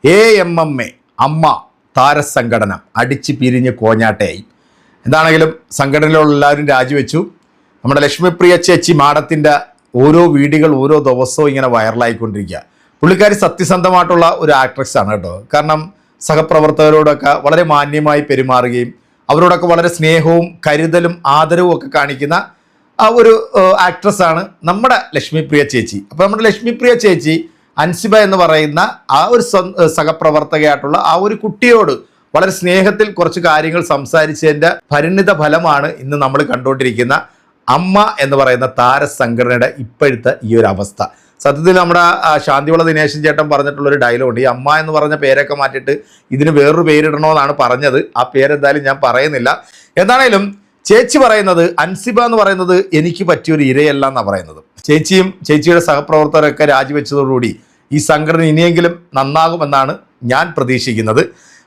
AMMA അമ്മ താരസംഘടന അടിച്ച് പിരിഞ്ഞ് കോഞ്ഞാട്ടയായി. എന്താണെങ്കിലും സംഘടനയിലുള്ള എല്ലാവരും രാജിവെച്ചു. നമ്മുടെ ലക്ഷ്മിപ്രിയ ചേച്ചി മാഡത്തിൻ്റെ ഓരോ വീഡിയോകൾ ഓരോ ദിവസവും ഇങ്ങനെ വൈറലായിക്കൊണ്ടിരിക്കുക. പുള്ളിക്കാരി സത്യസന്ധമായിട്ടുള്ള ഒരു ആക്ട്രസ് ആണ് കേട്ടോ. കാരണം സഹപ്രവർത്തകരോടൊക്കെ വളരെ മാന്യമായി പെരുമാറുകയും അവരോടൊക്കെ വളരെ സ്നേഹവും കരുതലും ആദരവും ഒക്കെ കാണിക്കുന്ന ആ ഒരു ആക്ട്രസ്സാണ് നമ്മുടെ ലക്ഷ്മിപ്രിയ ചേച്ചി. അപ്പോൾ നമ്മുടെ ലക്ഷ്മിപ്രിയ ചേച്ചി അൻസിബ എന്ന് പറയുന്ന ആ ഒരു സഹപ്രവർത്തകയായിട്ടുള്ള ആ ഒരു കുട്ടിയോട് വളരെ സ്നേഹത്തിൽ കുറച്ച് കാര്യങ്ങൾ സംസാരിച്ചതിൻ്റെ പരിണിത ഫലമാണ് ഇന്ന് നമ്മൾ കണ്ടുകൊണ്ടിരിക്കുന്ന അമ്മ എന്ന് പറയുന്ന താരസംഘടനയുടെ ഇപ്പോഴത്തെ ഈ ഒരു അവസ്ഥ. സത്യത്തിൽ നമ്മുടെ ശാന്തിവള ദിനേശൻ ചേട്ടൻ പറഞ്ഞിട്ടുള്ളൊരു ഡയലോഗുണ്ട്. ഈ അമ്മ എന്ന് പറഞ്ഞ പേരൊക്കെ മാറ്റിയിട്ട് ഇതിന് വേറൊരു പേരിടണമെന്നാണ് പറഞ്ഞത്. ആ പേരെന്തായാലും ഞാൻ പറയുന്നില്ല. എന്താണേലും ചേച്ചി പറയുന്നത് അൻസിബ എന്ന് പറയുന്നത് എനിക്ക് പറ്റിയൊരു ഇരയല്ല എന്നാണ് പറയുന്നത്. ചേച്ചിയും ചേച്ചിയുടെ സഹപ്രവർത്തകരൊക്കെ രാജിവെച്ചതോടുകൂടി ഈ സംഘടന ഇനിയെങ്കിലും നന്നാകുമെന്നാണ് ഞാൻ പ്രതീക്ഷിക്കുന്നത്.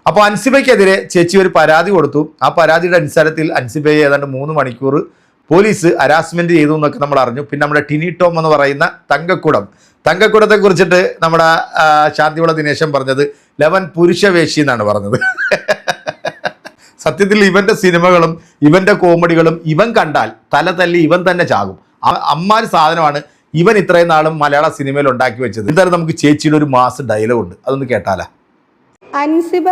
അപ്പോൾ അൻസിബയ്ക്കെതിരെ ചേച്ചി ഒരു പരാതി കൊടുത്തു. ആ പരാതിയുടെ അടിസ്ഥാനത്തിൽ അൻസിബയെ ഏതാണ്ട് 3 മണിക്കൂർ പോലീസ് ഹരാസ്മെന്റ് ചെയ്തു എന്നൊക്കെ നമ്മൾ അറിഞ്ഞു. പിന്നെ നമ്മുടെ ടിനി ടോം എന്ന് പറയുന്ന തങ്കക്കുടത്തെ കുറിച്ചിട്ട് നമ്മുടെ ശാന്തിവള ദിനേശൻ പറഞ്ഞത് 11 പുരുഷവേശി എന്നാണ് പറഞ്ഞത്. സത്യത്തിൽ ഇവന്റെ സിനിമകളും ഇവന്റെ കോമഡികളും ഇവൻ കണ്ടാൽ തല തല്ലി ഇവൻ തന്നെ ചാകും. അമ്മാര് സാധനമാണ് ഇവൻ ഇത്രയും നാളും മലയാള സിനിമയിൽ ഉണ്ടാക്കി വെച്ചത്. എന്തായാലും നമുക്ക് ചേച്ചിയുടെ ഒരു മാസ് ഡയലോഗ് ഉണ്ട്, അതൊന്ന് കേട്ടാലാ. അൻസിബ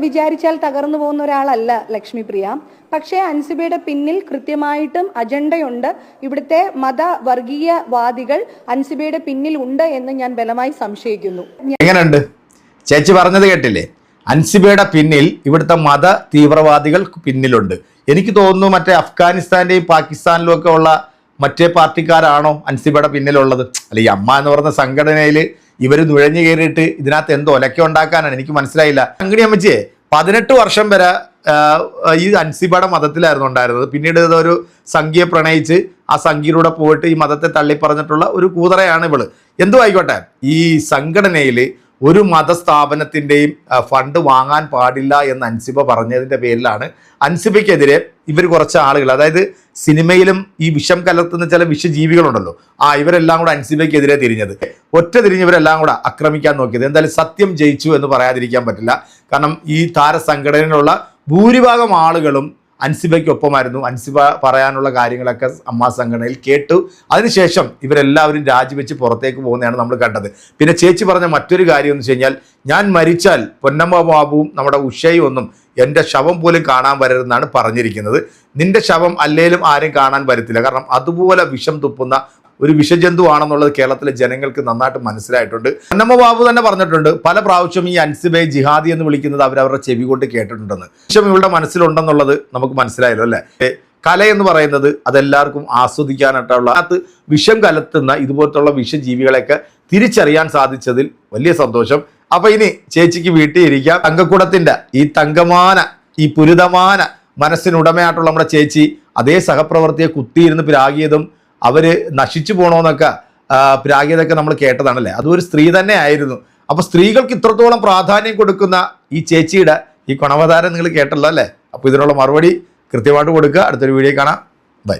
വിചാരിച്ചാൽ തകർന്നു പോകുന്ന ഒരാളല്ല ലക്ഷ്മിപ്രിയ. പക്ഷേ അൻസിബയുടെ പിന്നിൽ കൃത്യമായിട്ടും അജണ്ടയുണ്ട്. ഇവിടുത്തെ മതവർഗീയവാദികൾ അൻസിബയുടെ പിന്നിൽ ഉണ്ട് എന്ന് ഞാൻ ബലമായി സംശയിക്കുന്നു. എങ്ങനെയുണ്ട് ചേച്ചി പറഞ്ഞത് കേട്ടില്ലേ? അൻസിബയുടെ പിന്നിൽ ഇവിടുത്തെ മത തീവ്രവാദികൾ പിന്നിലുണ്ട്. എനിക്ക് തോന്നുന്നു മറ്റേ അഫ്ഗാനിസ്ഥാന്റെയും പാകിസ്ഥാനിലും ഒക്കെ ഉള്ള മറ്റേ പാർട്ടിക്കാരാണോ അൻസിബയുടെ പിന്നിലുള്ളത്? അല്ല, ഈ അമ്മ എന്ന് പറയുന്ന സംഘടനയിൽ ഇവർ നുഴഞ്ഞു കയറിയിട്ട് ഇതിനകത്ത് എന്തോ ഒലക്ക ഉണ്ടാക്കാനാണ്. എനിക്ക് മനസ്സിലായില്ല. അങ്കണി അമ്മച്ചിയെ 18 വർഷം വരെ ഈ അൻസിബയുടെ മതത്തിലായിരുന്നു ഉണ്ടായിരുന്നത്. പിന്നീട് ഇതൊരു സംഖ്യയെ പ്രണയിച്ച് ആ സംഖ്യയിലൂടെ പോയിട്ട് ഈ മതത്തെ തള്ളിപ്പറഞ്ഞിട്ടുള്ള ഒരു കൂതറയാണ് ഇവള്. എന്തോ ആയിക്കോട്ടെ, ഈ സംഘടനയിൽ ഒരു മതസ്ഥാപനത്തിൻ്റെയും ഫണ്ട് വാങ്ങാൻ പാടില്ല എന്ന് അൻസിബ പറഞ്ഞതിൻ്റെ പേരിലാണ് അൻസിബയ്ക്കെതിരെ ഇവർ കുറച്ച് ആളുകൾ, അതായത് സിനിമയിലും ഈ വിഷം കലർത്തുന്ന ചില വിഷജീവികളുണ്ടല്ലോ, ഇവരെല്ലാം കൂടെ അൻസിബയ്ക്കെതിരെ തിരിഞ്ഞത്. ഒറ്റ തിരിഞ്ഞവരെല്ലാം കൂടെ ആക്രമിക്കാൻ നോക്കിയത്. എന്തായാലും സത്യം ജയിച്ചു എന്ന് പറയാതിരിക്കാൻ പറ്റില്ല. കാരണം ഈ താരസംഘടനയിലുള്ള ഭൂരിഭാഗം ആളുകളും അൻസിബയ്ക്കൊപ്പമായിരുന്നു. അൻസിബ പറയാനുള്ള കാര്യങ്ങളൊക്കെ അമ്മ സംഘടനയിൽ കേട്ടു. അതിനുശേഷം ഇവരെല്ലാവരും രാജിവെച്ച് പുറത്തേക്ക് പോകുന്നതാണ് നമ്മൾ കണ്ടത്. പിന്നെ ചേച്ചി പറഞ്ഞ മറ്റൊരു കാര്യം എന്ന് വെച്ച് കഴിഞ്ഞാൽ, ഞാൻ മരിച്ചാൽ പൊന്നമ്മ ബാബുവും നമ്മുടെ ഉഷയും ഒന്നും എൻ്റെ ശവം പോലും കാണാൻ വരരുതെന്നാണ് പറഞ്ഞിരിക്കുന്നത്. നിന്റെ ശവം അല്ലേലും ആരും കാണാൻ വരത്തില്ല. കാരണം അതുപോലെ വിഷം തുപ്പുന്ന ഒരു വിഷജന്തു ആണെന്നുള്ളത് കേരളത്തിലെ ജനങ്ങൾക്ക് നന്നായിട്ട് മനസ്സിലായിട്ടുണ്ട്. പൊന്നമ്മ ബാബു തന്നെ പറഞ്ഞിട്ടുണ്ട് പല പ്രാവശ്യം ഈ അൻസിബയെ ജിഹാദി എന്ന് വിളിക്കുന്നത് അവരവരുടെ ചെവി കൊണ്ട് കേട്ടിട്ടുണ്ടെന്ന്. വിഷം ഇവളുടെ മനസ്സിലുണ്ടെന്നുള്ളത് നമുക്ക് മനസ്സിലായല്ലോ അല്ലേ? കല എന്ന് പറയുന്നത് അതെല്ലാവർക്കും ആസ്വദിക്കാനായിട്ടുള്ള അത് വിഷം കലർത്തുന്ന ഇതുപോലത്തുള്ള വിഷജീവികളെയൊക്കെ തിരിച്ചറിയാൻ സാധിച്ചതിൽ വലിയ സന്തോഷം. അപ്പൊ ഇനി ചേച്ചിക്ക് വീട്ടിൽ ഇരിക്കാം. തങ്കക്കുടത്തിന്റെ ഈ തങ്കമാന ഈ പുരിതമാന മനസ്സിനുടമയായിട്ടുള്ള നമ്മുടെ ചേച്ചി അതേ സഹപ്രവർത്തിയെ കുത്തിയിരുന്ന് പിരാകിയതും അവര് നശിച്ചു പോകണമെന്നൊക്കെ പിരാകിയതൊക്കെ നമ്മൾ കേട്ടതാണല്ലേ. അതും ഒരു സ്ത്രീ തന്നെ ആയിരുന്നു. അപ്പൊ സ്ത്രീകൾക്ക് ഇത്രത്തോളം പ്രാധാന്യം കൊടുക്കുന്ന ഈ ചേച്ചിയുടെ ഈ ഗുണവതാരം നിങ്ങൾ കേട്ടല്ലോ അല്ലേ? അപ്പൊ ഇതിനുള്ള മറുപടി കൃത്യമായിട്ട് കൊടുക്കുക. അടുത്തൊരു വീഡിയോ കാണാം. ബൈ.